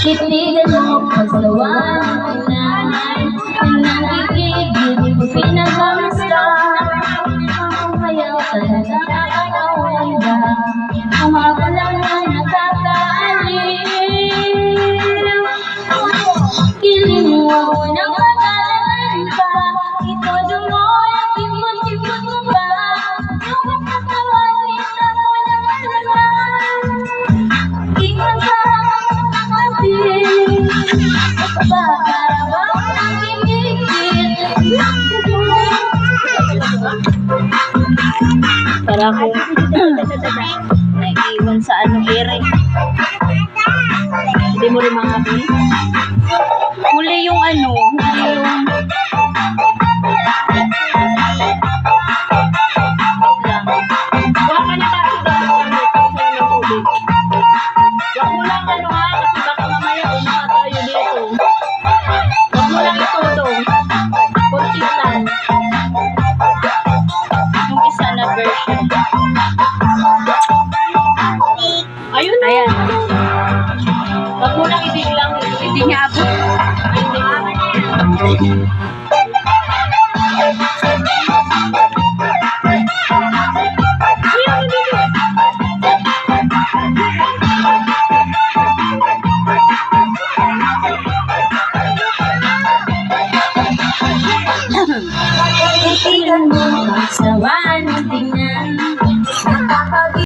Titigan mo pagsawan na nangigigit mo pinagkamusta. Ayaw talaga nakakawanda, umabala na nakakaaliw. Kiling mo ako ng pagkalan pa, ito dumoy at imot-imot mo ba? Yung katawanin ako ng alaman, ingat ka kapatid. Baka bang nangigigit para ako naiiwan sa anong ere. Hindi mo rin mga huli. Huli yung ano, huli yung wala ka na tayo daw ng tubig. Wag mo lang ano ha, kasi baka mamaya umaha tayo dito. Wag mo lang itulong. Kunti lang. Yung isa na version. Ayun na. Ayan. Wag mo lang ibiglang, hindi niya abot. Ay, hindi.